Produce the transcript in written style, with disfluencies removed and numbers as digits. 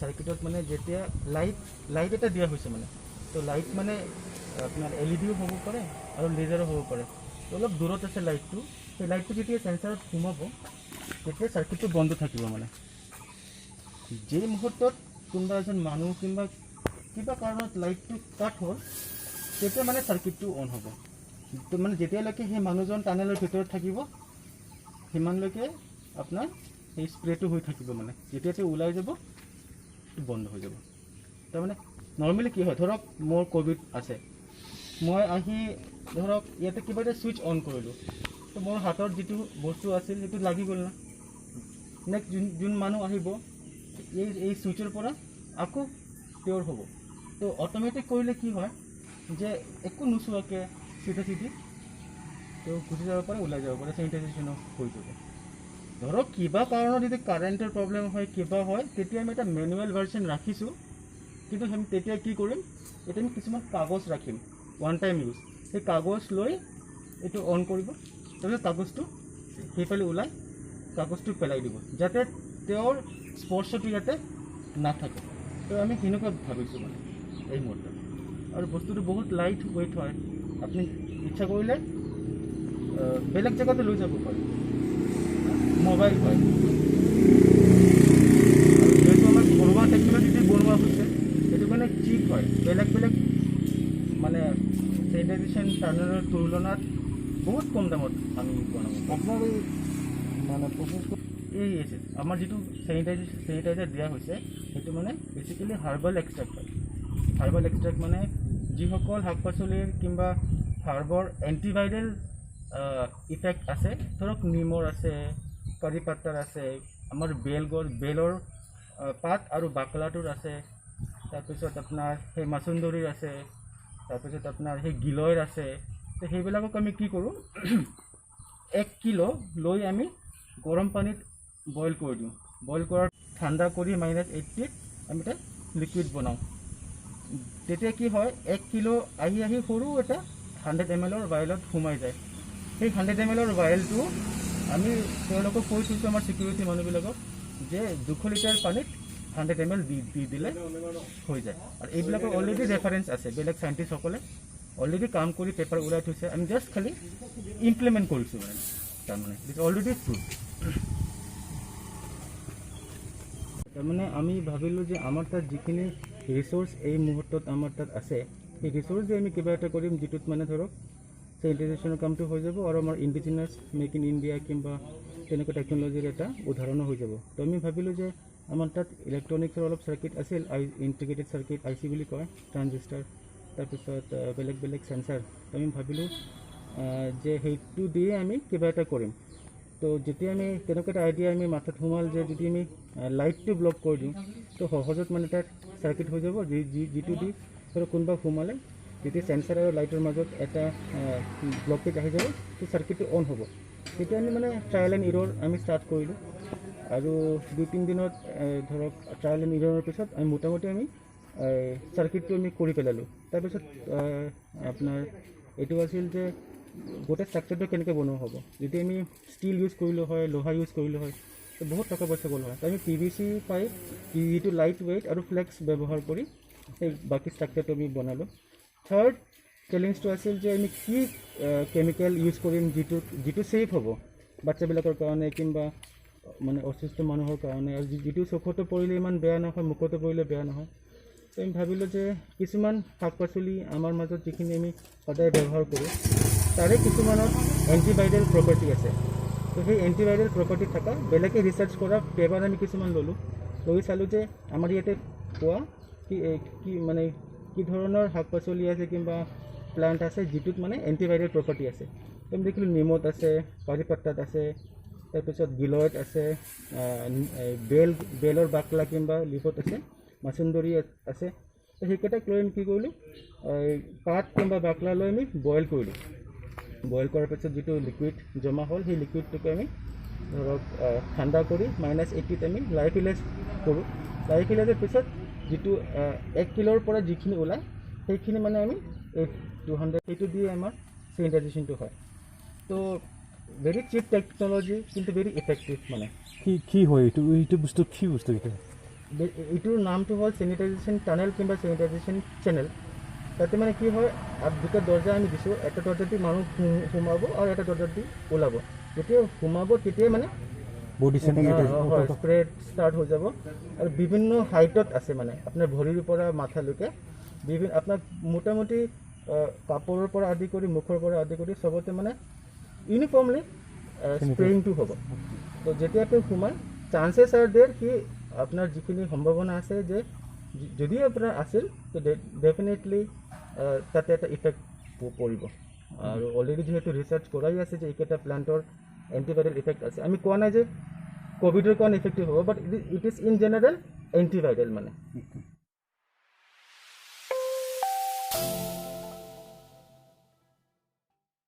সার্কিটত মানে যেতিয়া লাইট এটা দিয়া হৈছে মানে, তো লাইট মানে আপনার এলইডিও হ'ব পাৰে আৰু লেজাৰো হ'ব পাৰে। তো অলপ দূৰত আছে লাইটটো, সেই লাইটটো যেতিয়া সেন্সাৰত সোমাব তেতিয়া সাৰ্কিটটো বন্ধ থাকিব মানে। যে মুহূৰ্তত কোনোবা এজন মানুহ কিবা কাৰণত লাইটটো কাট হ'ল তেতিয়া মানে সাৰ্কিটটো অন হ'ব। তো মানে যেতিয়ালৈকে সেই মানুহজন টানেলৰ ভিতৰত থাকিব সিমানলৈকে আপোনাৰ এই স্প্ৰেটো হৈ থাকিব মানে, যেতিয়া ওলাই যাব বন্ধ হৈ যাব। তাৰমানে নৰ্মেলি কি হয়, ধৰক মোৰ কোভিড আছে, মই আহি ধৰক ইয়াতে কিবা এটা ছুইচ অন কৰিলোঁ, তো মোৰ হাতত যিটো বস্তু আছিল সেইটো লাগি গ'ল না। নেক্সট যোন মানুহ আহিব এই ছুইচৰ পৰা আকৌ পিয়ৰ হ'ব। তো অট'মেটিক কৰিলে কি হয় যে একো নোচোৱাকৈ চিধি তো গুচি যাব পাৰে, ওলাই যাব পাৰে, চেনিটাইজেশ্যনো হৈ যাব। ধৰক কিবা কাৰণত যদি কাৰেণ্টৰ প্ৰব্লেম হয় কিবা হয় তেতিয়া আমি এটা মেনুৱেল ভাৰ্চন ৰাখিছোঁ, কিন্তু আমি তেতিয়া কি কৰিম, এতিয়া আমি কিছুমান কাগজ ৰাখিম ওৱান টাইম ইউজ, সেই কাগজ লৈ এইটো অন কৰিব, তাৰপিছত কাগজটো সেইফালে ওলাই কাগজটো পেলাই দিব যাতে তেওঁৰ স্পৰ্শটো ইয়াতে নাথাকে। তো আমি সেনেকুৱা ভাবিছোঁ মানে এই মুহূৰ্তত। আৰু বস্তুটো বহুত লাইট ৱেইট হয়, আপুনি ইচ্ছা কৰিলে বেলেগ জেগাতে লৈ যাব পাৰে। মোবাইল হয়, যেহেতু আমাৰ ঘৰুৱা টেকন'লজিতে বনোৱা হৈছে সেইটো কাৰণে চিপ হয়, বেলেগ মানে চেনিটাইজেশ্যন টাৰ্নাৰৰ তুলনাত বহুত কম দামত আমি বনাব। আপনাৰ এই মানে প্ৰসেসটো এই আমাৰ যিটো চেনিটাইজাৰ দিয়া হৈছে সেইটো মানে বেচিকেলি হাৰ্বেল এক্সট্ৰেক্ট হয়। হাৰ্বেল এক্সট্ৰেক্ট মানে যিসকল শাক পাচলিৰ কিংবা হাৰ্বৰ এণ্টিভাইৰেল ইফেক্ট আছে, ধৰক নিমৰ আছে, কাৰি পাত্তাৰ আছে, আমাৰ বেলৰ পাত আৰু বাকলাটোৰ আছে, তাৰপিছত আপোনাৰ সেই মাছুন্দৰীৰ আছে, তাৰপিছত আপোনাৰ সেই গিলয়ৰ আছে। তো সেইবিলাকক আমি কি কৰোঁ 1 কিলো লৈ আমি গৰম পানীত বইল কৰি দিওঁ, বইল কৰাৰ ঠাণ্ডা কৰি -80 আমি এটা লিকুইড বনাওঁ। তেতিয়া কি হয় 1 কিলো আহি সৰু এটা 100 ml ভাইলত সোমাই যায়। সেই 100 ml ভাইলটো আমি তেওঁলোকক কৈ থৈছোঁ আমাৰ চিকিউৰিটি মানুহবিলাকক যে 200 লিটাৰ পানীত 100 ml দি দিলে হৈ যায়। আৰু এইবিলাকৰ অলৰেডি ৰেফাৰেঞ্চ আছে, বেলেগ চাইণ্টিষ্টসকলে অলৰেডি কাম কৰি পেপাৰ ওলাই থৈছে, আমি জাষ্ট খালি ইমপ্লিমেণ্ট কৰিছোঁ মানে, তাৰমানে ইটছ অলৰেডি প্ৰুভ। তাৰমানে আমি ভাবিলোঁ যে আমাৰ তাত যিখিনি ৰিচোৰ্চ এই মুহূৰ্তত আমাৰ তাত আছে, সেই ৰিচোৰ্চ যে আমি কিবা এটা কৰিম যিটোত মানে ধৰক চেনিটাইজেশ্যনৰ কামটো হৈ যাব আৰু আমাৰ ইণ্ডিজিনাছ মেক ইন ইণ্ডিয়া কিংবা তেনেকুৱা টেকন'লজিৰ এটা উদাহৰণো হৈ যাব। তো আমি ভাবিলোঁ যে আমাৰ তাত ইলেক্ট্ৰনিক্সৰ অলপ চাৰ্কিট আছিল, ইণ্টিগ্ৰেটেড চাৰ্কিট IC বুলি কয়, ট্ৰানজিষ্টাৰ, তাৰপিছত বেলেগ চেন্সাৰ। তো আমি ভাবিলোঁ যে সেইটো দিয়ে আমি কিবা এটা কৰিম। তো যেতিয়া আমি তেনেকুৱা এটা আইডিয়া আমি মাথাত সোমাল যে যদি আমি লাইটটো ব্লক কৰি দিওঁ তো সহজত মানে তাত চাৰ্কিট হৈ যাব, যিটো দি ধৰক কোনোবা সোমালে যেতিয়া চেন্সাৰ আৰু লাইটৰ মাজত এটা ব্লকেজ আহি যাব তো চাৰ্কিটটো অন হ'ব। তেতিয়া আমি মানে ট্ৰায়েল এণ্ড ইৰ'ৰ আমি ষ্টাৰ্ট কৰিলোঁ, আৰু 2-3 দিনত ধৰক ট্ৰায়েল এণ্ড ইৰ'ৰৰ পিছত আমি মোটামুটি আমি চাৰ্কিটটো আমি কৰি পেলালোঁ। তাৰপিছত আপোনাৰ এইটো আছিল যে গোটেই ষ্ট্ৰাকচাৰটো কেনেকৈ বনোৱা হ'ব। যদি আমি ষ্টিল ইউজ কৰিলোঁ হয়, লোহা ইউজ কৰিলোঁ হয় তো বহুত টকা পইচা গ'ল হয়। তো আমি PVC পাইপ, যিটো লাইট ৱেইট আৰু ফ্লেক্স ব্যৱহাৰ কৰি সেই বাকী ষ্ট্ৰাকচাৰটো আমি বনালোঁ। থাৰ্ড চেলেঞ্জটো আছিল যে আমি কি কেমিকেল ইউজ কৰিম যিটো ছেফ হ'ব বাচ্চাবিলাকৰ কাৰণে কিংবা মানে অসুস্থ মানুহৰ কাৰণে, আৰু যিটো চকুতো পৰিলে ইমান বেয়া নহয়, মুখতো পৰিলে বেয়া নহয়। তো আমি ভাবিলোঁ যে কিছুমান শাক পাচলি আমাৰ মাজত যিখিনি আমি সদায় ব্যৱহাৰ কৰোঁ তাৰে কিছুমানত এণ্টিভাইৰেল প্ৰপাৰ্টি আছে। তো সেই এণ্টিভাইৰেল প্ৰপাৰ্টি থকা বেলেগে ৰিচাৰ্চ কৰা পেপাৰ আমি কিছুমান লৈ চালোঁ যে আমাৰ ইয়াতে পোৱা কি ধৰণৰ শাক পাচলি আছে কিংবা প্লান্ট আছে যিটোত মানে এণ্টিভাইৰেল প্ৰপাৰ্টি আছে। তো আমি দেখিলোঁ নিমত আছে, কাৰি পাত্তাত আছে, তাৰপিছত গিলয়ত আছে, বেলৰ বাকলা কিংবা লিফত আছে, মাছুন্দৰী আছে। তো সেইকেইটাক লৈ আমি কি কৰিলোঁ, পাত কিংবা বাকলা লৈ আমি বইল কৰিলোঁ। বইল কৰাৰ পিছত যিটো লিকুইড জমা হ'ল সেই লিকুইডটোকে আমি ধৰক ঠাণ্ডা কৰি -80 আমি লাইফিলাইজ কৰোঁ। লাইফিলাইজৰ পিছত যিটো 1 কিলোৰ পৰা যিখিনি ওলায় সেইখিনি মানে আমি 200 সেইটো দিয়ে আমাৰ চেনিটাইজেশ্যনটো হয়। তো ভেৰি চিপ টেকন'লজি কিন্তু ভেৰি ইফেক্টিভ মানে। কি হয় এইটো বস্তু কি বস্তু এইটো? এইটোৰ নামটো হ'ল চেনিটাইজেশ্যন টানেল কিংবা চেনিটাইজেশ্যন চেনেল। তাতে মানে কি হয়, দুটা দৰ্জা আমি দিছোঁ, এটা দৰ্জা দি মানুহ সোমাব আৰু এটা দৰ্জা দি ওলাব। যেতিয়া সোমাব তেতিয়াই মানে বডি হয় স্প্ৰেড ষ্টাৰ্ট হৈ যাব। আৰু বিভিন্ন হাইটত আছে মানে আপোনাৰ ভৰিৰ পৰা মাথালৈকে আপোনাক মোটামুটি কাপোৰৰ পৰা আদি কৰি মুখৰ পৰা আদি কৰি চবতে মানে ইউনিফৰ্মলি স্প্ৰেইংটো হ'ব। তো যেতিয়া আপুনি সোমায় চান্সেছ আৰ দেৰ কি আপোনাৰ যিখিনি সম্ভাৱনা আছে যে যদি আপোনাৰ আছিল তো ডেফিনেটলি তাতে এটা ইফেক্ট পৰিব। আৰু অলৰেডি যিহেতু ৰিচাৰ্চ কৰাই আছে যে এইকেইটা প্লাণ্টৰ এণ্টিভাইৰেল ইফেক্ট আছে। আমি কোৱা নাই যে ক'ভিডৰ কাৰণে ইফেক্টিভ হ'ব, but it is in general antiviral মানে।